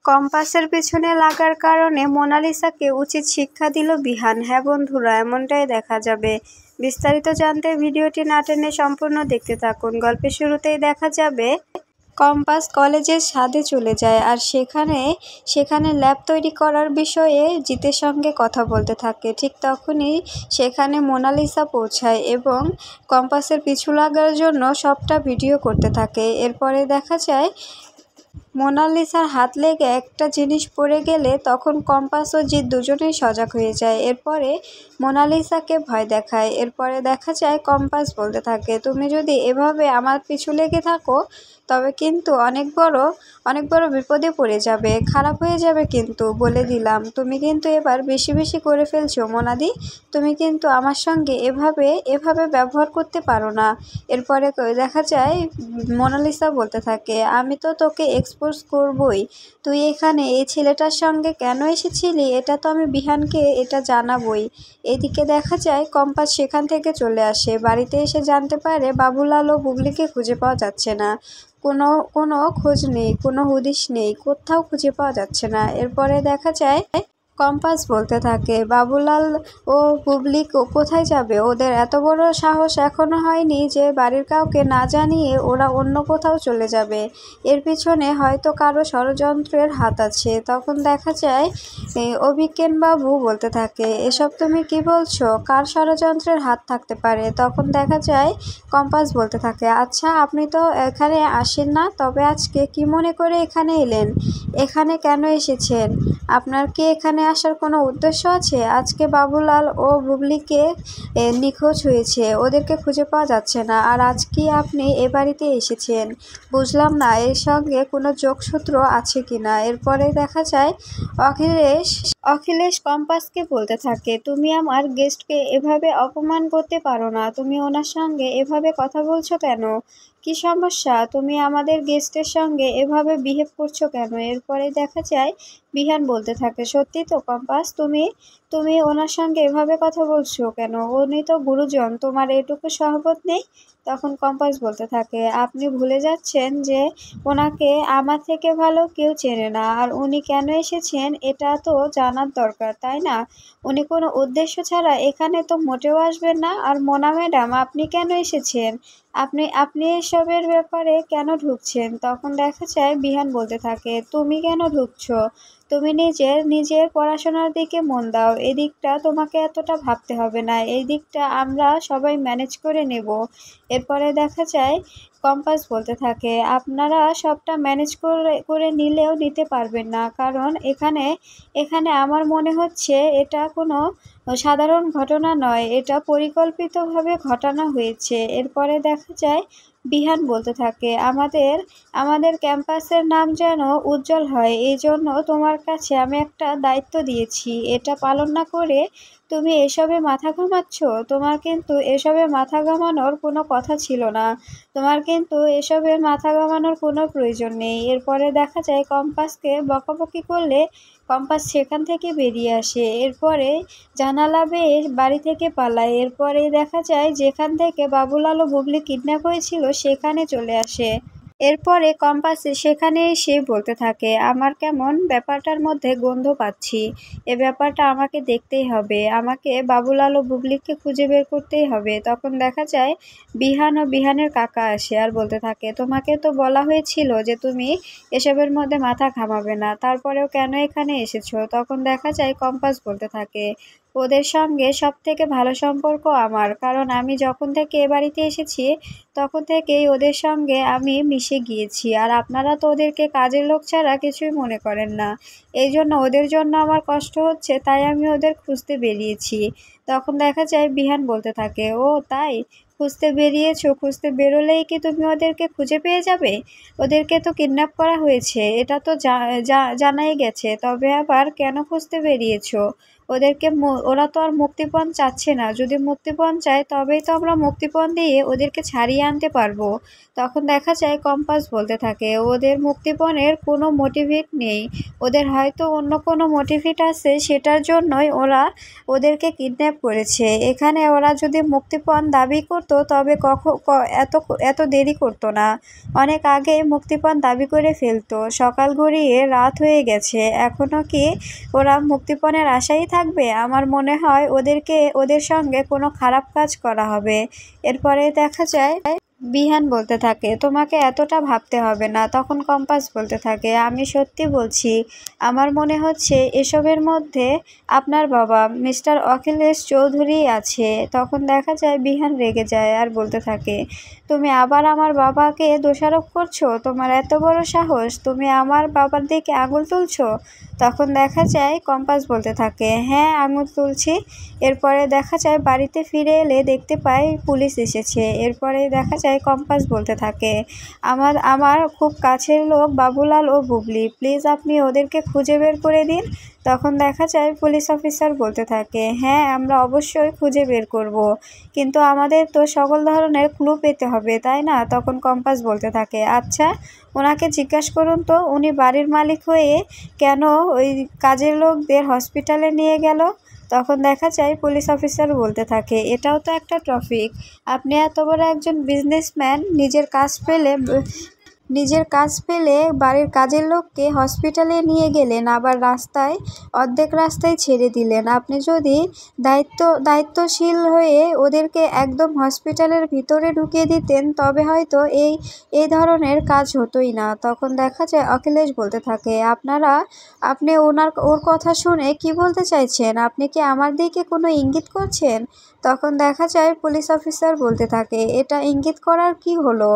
কম্পাসের পেছনে লাগার কারণে মোনালিসাকে উচিত শিক্ষা দিল বিহান। হ্যাঁ বন্ধুরা, এমনটাই দেখা যাবে। বিস্তারিত জানতে ভিডিওটি না টেনে সম্পূর্ণ দেখতে থাকুন। গল্পের শুরুতেই দেখা যাবে কম্পাস কলেজের ছাদে চলে যায় আর সেখানে ল্যাব তৈরি করার বিষয়ে জিতের সঙ্গে কথা বলতে থাকে। ঠিক তখনই সেখানে মোনালিসা পৌঁছায় এবং কম্পাসের পিছু লাগার জন্য সবটা ভিডিও করতে থাকে। এরপরে দেখা যায় মোনালিসার হাত লেগে একটা জিনিস পড়ে গেলে তখন কম্পাস ও জিৎ দুজনেই সজাগ হয়ে যায়। এরপরে মোনালিসাকে ভয় দেখায়। এরপরে দেখা যায় কম্পাস বলতে থাকে, তুমি যদি এভাবে আমার পিছু লেগে থাকো তবে কিন্তু অনেক বড় বিপদে পড়ে যাবে, খারাপ হয়ে যাবে কিন্তু বলে দিলাম। তুমি কিন্তু এবার বেশি বেশি করে ফেলছো মোনাদি, তুমি কিন্তু আমার সঙ্গে এভাবে ব্যবহার করতে পারো না। এরপরে দেখা যায় মোনালিসা বলতে থাকে, আমি তো তোকে এক্সপোজ করবই, তুই এখানে এই ছেলেটার সঙ্গে কেন এসেছিলি এটা তো আমি বিহানকে এটা জানাবই। এদিকে দেখা যায় কম্পাস সেখান থেকে চলে আসে। বাড়িতে এসে জানতে পারে বাবুলাল ও বুবলিকে খুঁজে পাওয়া যাচ্ছে না। কোনো খোঁজ নেই, কোনো হদিশ নেই, কোথাও খুঁজে পাওয়া যাচ্ছে না। এরপরে দেখা যায় কম্পাস বলতে থাকে, বাবুলাল ও বুবলি কোথায় যাবে? ওদের এত বড় সাহস এখনো হয়নি যে বাড়ির কাউকে না জানিয়ে ওরা অন্য কোথাও চলে যাবে। এর পিছনে হয়তো কারো ষড়যন্ত্রের হাত আছে। তখন দেখা যায় অভিজ্ঞানবাবু বলতে থাকে, এসব তুমি কি বলছো? কার ষড়যন্ত্রের হাত থাকতে পারে? তখন দেখা যায় কম্পাস বলতে থাকে, আচ্ছা আপনি তো এখানে আসেন না, তবে আজকে কি মনে করে এখানে এলেন? এখানে কেন এসেছেন? আপনার কি এখানে আসার কোনো উদ্দেশ্য আছে? আজকে বাবুলাল ও বুবলিকে নিখোঁজ হয়েছে, ওদেরকে খুঁজে পাওয়া যাচ্ছে না, আর আজকে আপনি এ বাড়িতে এসেছেন। বুঝলাম না এর সঙ্গে কোনো যোগসূত্র আছে কিনা। এরপরে দেখা যায় অখিলেশ কম্পাসকে বলতে থাকে, তুমি আমার গেস্টকে এভাবে অপমান করতে পারো না, তুমি ওনার সঙ্গে এভাবে কথা বলছো কেন? কি সমস্যা? তুমি আমাদের গেস্টের সঙ্গে এভাবে বিহেভ করছো কেন? এরপরে দেখা যায় বিহান বলতে থাকে, সত্যি তো কম্পাস, তুমি ওনার সঙ্গে এভাবে কথা বলছো কেন? উনি তো গুরুজন, তোমার এটুকু সহবত নেই? তখন কম্পাস বলতে থাকে, আপনি ভুলে যাচ্ছেন যে ওনাকে আমার থেকে ভালো কেউ চেনে না, আর উনি কেন এসেছেন এটা তো জানার দরকার, তাই না? উনি কোনো উদ্দেশ্য ছাড়া এখানে তো মোটেও আসবেন না। আর মোনা ম্যাডাম, আপনি কেন এসেছেন? আপনি এসবের ব্যাপারে কেন ঢুকছেন? তখন দেখা যায় বিহান বলতে থাকে, তুমি কেন ঢুকছো? তুমি নিজের পড়াশোনার দিকে মন দাও, এদিকটা তোমাকে এতটা ভাবতে হবে না, এই দিকটা আমরা সবাই ম্যানেজ করে নেব। এরপরে দেখা যায় কম্পাস বলতে থাকে, আপনারা সবটা ম্যানেজ করে নিলেও নিতে পারবেন না, কারণ এখানে আমার মনে হচ্ছে এটা কোনো সাধারণ ঘটনা নয়, এটা পরিকল্পিতভাবে ঘটানো হয়েছে। এরপরে দেখা যায় বিহান বলতে থাকে, আমাদের ক্যাম্পাসের নাম যেন উজ্জ্বল হয়, এই জন্য তোমার কাছে আমি একটা দায়িত্ব দিয়েছি, এটা পালন না করে তুমি এসবে মাথা ঘামাচ্ছ। তোমার কিন্তু এসবে মাথা ঘামানোর কোনো কথা ছিল না, তোমার কিন্তু এসবে মাথা ঘামানোর কোনো প্রয়োজন নেই। এরপরে দেখা যায় কম্পাসকে বকাবকি করলে কম্পাস সেখান থেকে বেরিয়ে আসে। এরপরে জানালা বেয়ে বাড়ি থেকে পালায়। এরপরে দেখা যায় যেখান থেকে বাবুলাল ও বুবলি কিডন্যাপ হয়েছিল সেখানে চলে আসে। এরপরে কম্পাস সেখানে এসে বলতে থাকে, আমার কেমন ব্যাপারটার মধ্যে গন্ধ পাচ্ছি, এ ব্যাপারটা আমাকে দেখতেই হবে, আমাকে বাবুলাল ও বুবলিকে খুঁজে বের করতেই হবে। তখন দেখা যায় বিহান ও বিহানের কাকা আসে আর বলতে থাকে, তোমাকে তো বলা হয়েছিল যে তুমি এসবের মধ্যে মাথা ঘামাবে না, তারপরেও কেন এখানে এসেছো? তখন দেখা যায় কম্পাস বলতে থাকে, ওদের সঙ্গে সব থেকে ভালো সম্পর্ক আমার, কারণ আমি যখন থেকে এ বাড়িতে এসেছি তখন থেকেই ওদের সঙ্গে আমি মিশে গিয়েছি, আর আপনারা তো ওদেরকে কাজের লোক ছাড়া কিছুই মনে করেন না, এই জন্য ওদের জন্য আমার কষ্ট হচ্ছে, তাই আমি ওদের খুঁজতে বেরিয়েছি। তখন দেখা যায় বিহান বলতে থাকে, ও তাই, খুঁজতে বেরোলেই কি তুমি ওদেরকে খুঁজে পেয়ে যাবে? ওদেরকে তো কিডন্যাপ করা হয়েছে, এটা তো জানাই গেছে, তবে আবার কেন খুঁজতে বেরিয়েছো? ওরা তো আর মুক্তিপণ চাচ্ছে না, যদি মুক্তিপণ চায় তবেই তো আমরা মুক্তিপণ দিয়ে ওদেরকে ছাড়িয়ে আনতে পারবো। তখন দেখা যায় কম্পাস বলতে থাকে, ওদের মুক্তিপণের কোনো মোটিভেট নেই, ওদের হয়তো অন্য কোনো মোটিভেট আছে, সেটার জন্যই ওরা ওদেরকে কিডন্যাপ করেছে। এখানে ওরা যদি মুক্তিপণ দাবি করতো করতো তবে এত দেরি করতো না, অনেক আগে মুক্তিপণ দাবি করে ফেলতো। সকাল গড়িয়ে রাত হয়ে গেছে, এখনো কি ওরা মুক্তিপণের আশায় থাকবে? আমার মনে হয় ওদের সঙ্গে কোনো খারাপ কাজ করা হবে। এরপরে দেখা যায় বিহান বলতে থাকে, তোমাকে এতটা ভাবতে হবে না। তখন কম্পাস বলতে থাকে, আমি সত্যি বলছি, আমার মনে হচ্ছে এসবের মধ্যে আপনার বাবা মিস্টার অখিলেশ চৌধুরী আছে। তখন দেখা যায় বিহান রেগে যায় আর বলতে থাকে, তুমি আবার আমার বাবাকে দোষারোপ করছো? তোমার এত বড় সাহস, তুমি আমার বাবার দিকে আঙুল তুলছো? তখন দেখা যায় কম্পাস বলতে থাকে, হ্যাঁ আঙুল তুলছি। এরপরে দেখা যায় বাড়িতে ফিরে এলে দেখতে পাই পুলিশ এসেছে। এরপরে দেখা যায় কম্পাস বলতে থাকে, আমার খুব কাছের লোক বাবুলাল ও বুবলি, প্লিজ আপনি ওদেরকে খুঁজে বের করে দিন। তখন দেখা যায় পুলিশ অফিসার বলতে থাকে, হ্যাঁ আমরা অবশ্যই খুঁজে বের করব, কিন্তু আমাদের তো সকল ধরনের ক্লু পেতে হবে, তাই না? তখন কম্পাস বলতে থাকে, আচ্ছা ওনাকে জিজ্ঞাসা করুন তো, উনি বাড়ির মালিক হয়ে কেন ওই কাজের লোকদের হসপিটালে নিয়ে গেল? তখন দেখা যায় পুলিশ অফিসার বলতে থাকে, এটাও তো একটা ট্রফিক। আপনি এত বড় একজন বিজনেসম্যান, নিজের কাজ পেলে বাড়ির কাজের লোককে হসপিটালে নিয়ে গেলেন, আবার অর্ধেক রাস্তায় ছেড়ে দিলেন। আপনি যদি দায়িত্বশীল হয়ে ওদেরকে একদম হসপিটালের ভিতরে ঢুকিয়ে দিতেন তবে হয়তো এই ধরনের কাজ হতোই না। তখন দেখা যায় অখিলেশ বলতে থাকে, আপনি ওর কথা শুনে কি বলতে চাইছেন? আপনি কি আমার দিকে কোনো ইঙ্গিত করছেন? তখন দেখা যায় পুলিশ অফিসার বলতে থাকে, এটা ইঙ্গিত করার কি হলো?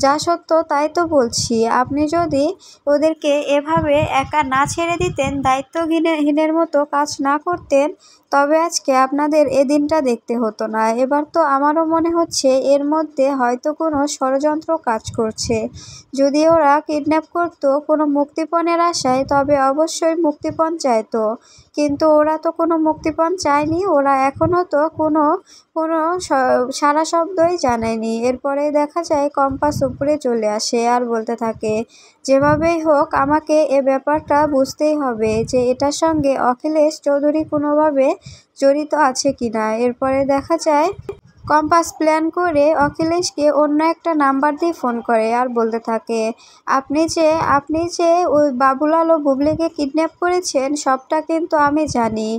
যা সত্য তাই তো বলছি। আপনি যদি ওদেরকে এভাবে একা না ছেড়ে দিতেন, দায়িত্বহীনের মতো কাজ না করতেন, তবে আজকে আপনাদের এ দিনটা দেখতে হতো না। এবার তো আমারও মনে হচ্ছে এর মধ্যে হয়তো কোনো ষড়যন্ত্র কাজ করছে। যদি ওরা কিডন্যাপ করতো কোনো মুক্তিপণের আশায়, তবে অবশ্যই মুক্তিপণ চাইতো, কিন্তু ওরা তো কোনো মুক্তিপণ চায়নি, ওরা এখনও তো কোনো সারা শব্দই জানায়নি। এরপরে দেখা যায় কম্পাস উপরে চলে আসে আর বলতে থাকে, যেভাবেই হোক আমাকে এ ব্যাপারটা বুঝতেই হবে যে এটার সঙ্গে অখিলেশ চৌধুরী কোনোভাবে জড়িত আছে কিনা। এরপরে দেখা যায় কম্পাস প্ল্যান করে অখিলেশকে অন্য একটা নাম্বার দিয়ে ফোন করে আর বলতে থাকে, আপনি যে ওই বাবুলাল ও বুবলিকে কিডন্যাপ করেছেন সবটা কিন্তু আমি জানি।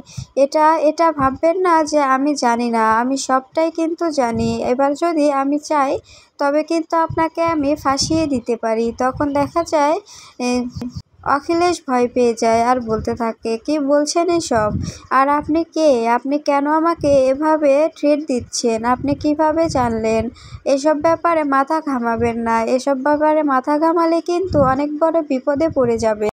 এটা ভাববেন না যে আমি জানি না, আমি সবটাই কিন্তু জানি। এবার যদি আমি চাই তবে কিন্তু আপনাকে আমি ফাঁসিয়ে দিতে পারি। তখন দেখা যায় অখিলেশ ভয় পেয়ে যায় আর বলতে থাকে, কি বলছেন এসব? আর আপনি কে? আপনি কেন আমাকে এভাবে থ্রেট দিচ্ছেন? আপনি কিভাবে জানলেন? এসব ব্যাপারে মাথা ঘামাবেন না, এসব ব্যাপারে মাথা ঘামালে কিন্তু অনেক বড় বিপদে পড়ে যাবে।